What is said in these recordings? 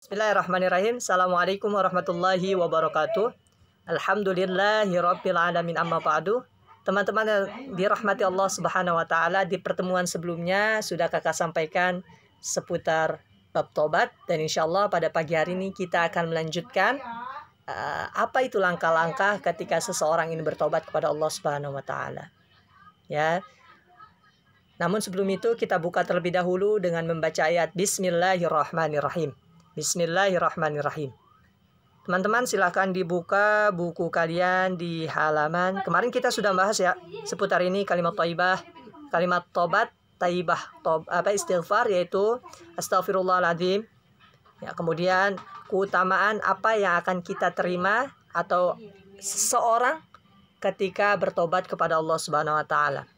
Bismillahirrahmanirrahim. Assalamualaikum warahmatullahi wabarakatuh. Alhamdulillahirabbil alamin, amma ba'du. Teman-teman yang dirahmati Allah Subhanahu wa taala, di pertemuan sebelumnya sudah Kakak sampaikan seputar bab tobat, dan insyaallah pada pagi hari ini kita akan melanjutkan apa itu langkah-langkah ketika seseorang ini bertobat kepada Allah Subhanahu wa taala. Ya. Namun sebelum itu kita buka terlebih dahulu dengan membaca ayat Bismillahirrahmanirrahim. Bismillahirrahmanirrahim. Teman-teman silahkan dibuka buku kalian di halaman. Kemarin kita sudah bahas ya seputar ini kalimat thayyibah, kalimat tobat, thayyibah, istighfar, yaitu astaghfirullahaladzim. Ya, kemudian keutamaan apa yang akan kita terima atau seseorang ketika bertobat kepada Allah Subhanahu wa taala.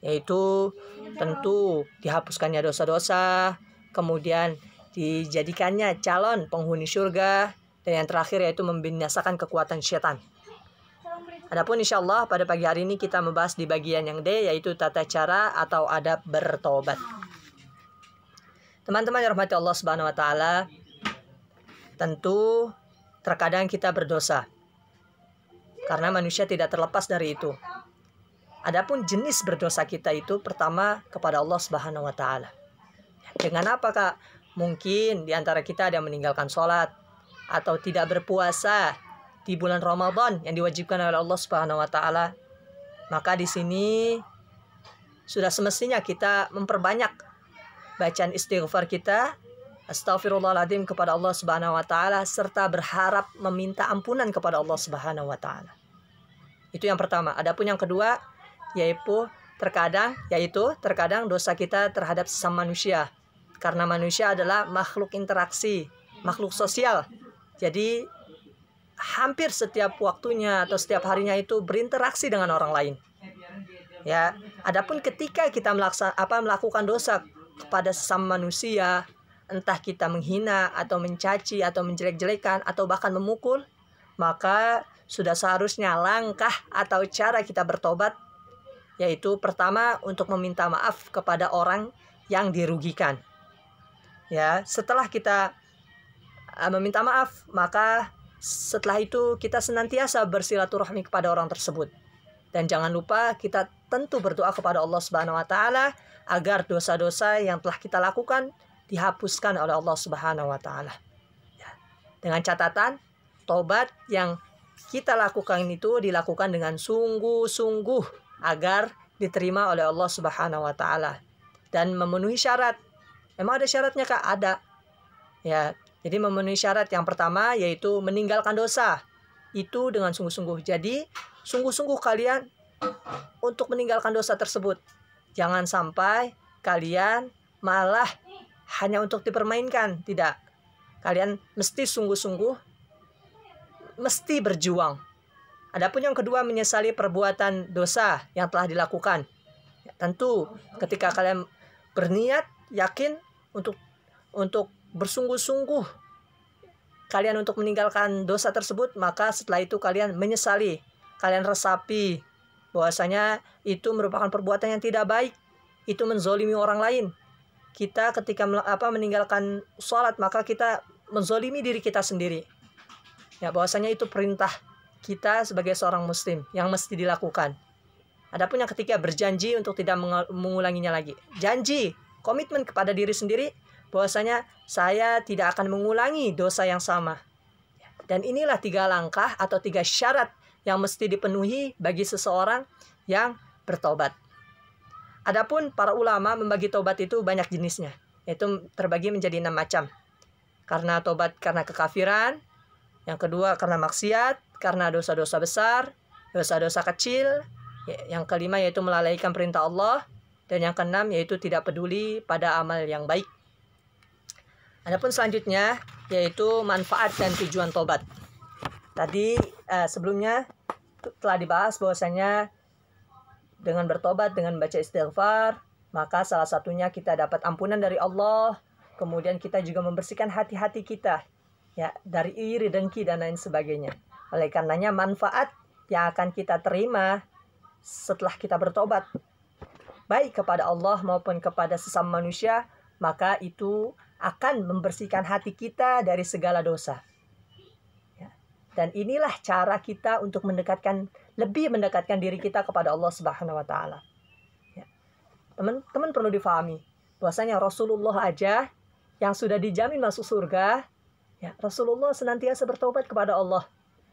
Yaitu tentu dihapuskannya dosa-dosa, kemudian dijadikannya calon penghuni surga, dan yang terakhir yaitu membinasakan kekuatan syaitan. Adapun insyaallah pada pagi hari ini kita membahas di bagian yang D, yaitu tata cara atau adab bertobat. Teman-teman yang rahmati Allah Subhanahu wa taala, tentu terkadang kita berdosa. Karena manusia tidak terlepas dari itu. Adapun jenis berdosa kita itu pertama kepada Allah Subhanahu wa taala. Dengan apa, Kak? Mungkin di antara kita ada yang meninggalkan sholat atau tidak berpuasa di bulan Ramadan yang diwajibkan oleh Allah Subhanahu wa taala. Maka di sini sudah semestinya kita memperbanyak bacaan istighfar kita, astaghfirullahaladzim, kepada Allah Subhanahu wa taala, serta berharap meminta ampunan kepada Allah Subhanahu wa taala. Itu yang pertama. Adapun yang kedua yaitu terkadang dosa kita terhadap sesama manusia. Karena manusia adalah makhluk interaksi, makhluk sosial. Jadi hampir setiap waktunya atau setiap harinya itu berinteraksi dengan orang lain. Ya, adapun ketika kita melakukan dosa kepada sesama manusia, entah kita menghina atau mencaci atau menjelek-jelekan atau bahkan memukul, maka sudah seharusnya langkah atau cara kita bertobat, yaitu pertama untuk meminta maaf kepada orang yang dirugikan. Ya, setelah kita meminta maaf, maka setelah itu kita senantiasa bersilaturahmi kepada orang tersebut. Dan jangan lupa kita tentu berdoa kepada Allah Subhanahu wa taala agar dosa-dosa yang telah kita lakukan dihapuskan oleh Allah Subhanahu wa taala. Ya. Dengan catatan tobat yang kita lakukan itu dilakukan dengan sungguh-sungguh agar diterima oleh Allah Subhanahu wa taala dan memenuhi syarat. Memang ada syaratnya, Kak? Ada. Ya, jadi memenuhi syarat yang pertama yaitu meninggalkan dosa. Itu dengan sungguh-sungguh. Jadi, sungguh-sungguh kalian untuk meninggalkan dosa tersebut. Jangan sampai kalian malah hanya untuk dipermainkan. Tidak. Kalian mesti sungguh-sungguh, mesti berjuang. Adapun yang kedua, menyesali perbuatan dosa yang telah dilakukan. Ya, tentu ketika kalian berniat, yakin untuk bersungguh-sungguh kalian untuk meninggalkan dosa tersebut, maka setelah itu kalian menyesali, kalian resapi bahwasanya itu merupakan perbuatan yang tidak baik, itu menzolimi orang lain. Kita ketika meninggalkan sholat, maka kita menzolimi diri kita sendiri. Ya, bahwasanya itu perintah kita sebagai seorang muslim yang mesti dilakukan. Adapun yang ketiga, berjanji untuk tidak mengulanginya lagi. Janji, komitmen kepada diri sendiri bahwasanya saya tidak akan mengulangi dosa yang sama. Dan inilah 3 langkah atau 3 syarat yang mesti dipenuhi bagi seseorang yang bertobat. Adapun para ulama membagi tobat itu banyak jenisnya, yaitu terbagi menjadi 6 macam. Karena tobat karena kekafiran, yang kedua karena maksiat, karena dosa-dosa besar, dosa-dosa kecil, yang kelima yaitu melalaikan perintah Allah, dan yang keenam yaitu tidak peduli pada amal yang baik. Adapun selanjutnya yaitu manfaat dan tujuan tobat. Tadi sebelumnya telah dibahas bahwasanya dengan bertobat, dengan baca istighfar, maka salah satunya kita dapat ampunan dari Allah. Kemudian kita juga membersihkan hati-hati kita, ya, dari iri, dengki, dan lain sebagainya. Oleh karenanya manfaat yang akan kita terima setelah kita bertobat, baik kepada Allah maupun kepada sesama manusia, maka itu akan membersihkan hati kita dari segala dosa. Ya. Dan inilah cara kita untuk lebih mendekatkan diri kita kepada Allah Subhanahu wa taala. Ya. Teman-teman perlu difahami bahwasanya Rasulullah aja yang sudah dijamin masuk surga, ya, Rasulullah senantiasa bertobat kepada Allah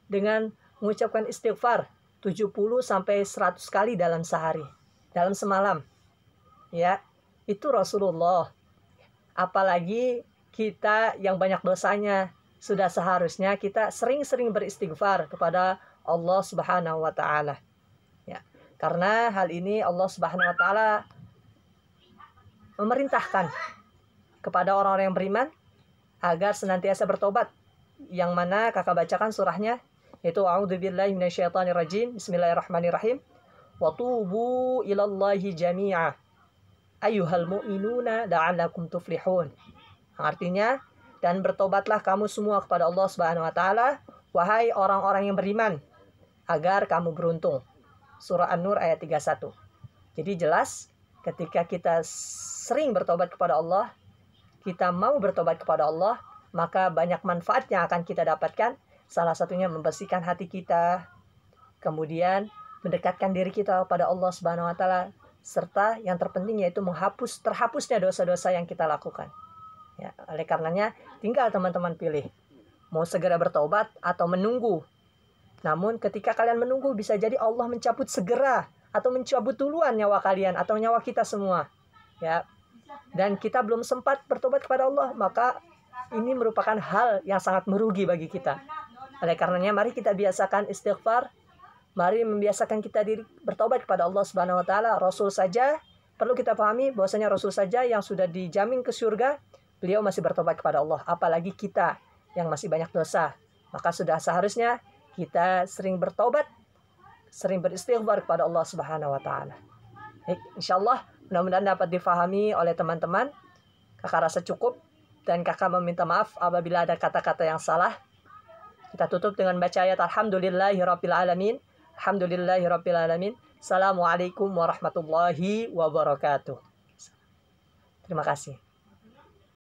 dengan mengucapkan istighfar 70 sampai 100 kali dalam sehari, dalam semalam. Ya, itu Rasulullah. Apalagi kita yang banyak dosanya, sudah seharusnya kita sering-sering beristighfar kepada Allah Subhanahu wa taala. Ya. Karena hal ini Allah Subhanahu wa taala memerintahkan kepada orang-orang yang beriman agar senantiasa bertobat. Yang mana kakak bacakan surahnya, yaitu a'udzubillahi minasyaitonirrajim. Bismillahirrahmanirrahim. Wa tubu ilallahi jami'a ayyuhal mu'minuna la'allakum tuflihun. Artinya, dan bertobatlah kamu semua kepada Allah Subhanahu wa taala, wahai orang-orang yang beriman, agar kamu beruntung. Surah An-Nur ayat 31. Jadi jelas ketika kita sering bertobat kepada Allah, kita mau bertobat kepada Allah, maka banyak manfaat yang akan kita dapatkan. Salah satunya membersihkan hati kita, kemudian mendekatkan diri kita kepada Allah Subhanahu wa taala, serta yang terpenting yaitu terhapusnya dosa-dosa yang kita lakukan. Ya, oleh karenanya tinggal teman-teman pilih mau segera bertobat atau menunggu. Namun ketika kalian menunggu, bisa jadi Allah mencabut segera atau mencabut duluan nyawa kalian atau nyawa kita semua. Ya. Dan kita belum sempat bertobat kepada Allah, maka ini merupakan hal yang sangat merugi bagi kita. Oleh karenanya mari kita biasakan istighfar. Mari membiasakan kita diri bertobat kepada Allah Subhanahu wa taala. Rasul saja perlu kita pahami bahwasanya Rasul saja yang sudah dijamin ke surga, beliau masih bertobat kepada Allah, apalagi kita yang masih banyak dosa. Maka sudah seharusnya kita sering bertobat, sering beristighfar kepada Allah Subhanahu wa taala. Insyaallah mudah-mudahan dapat difahami oleh teman-teman. Kakak rasa cukup dan kakak meminta maaf apabila ada kata-kata yang salah. Kita tutup dengan baca ayat alhamdulillahirabbil alamin. Alhamdulillahirabbil alamin. Assalamualaikum warahmatullahi wabarakatuh. Terima kasih.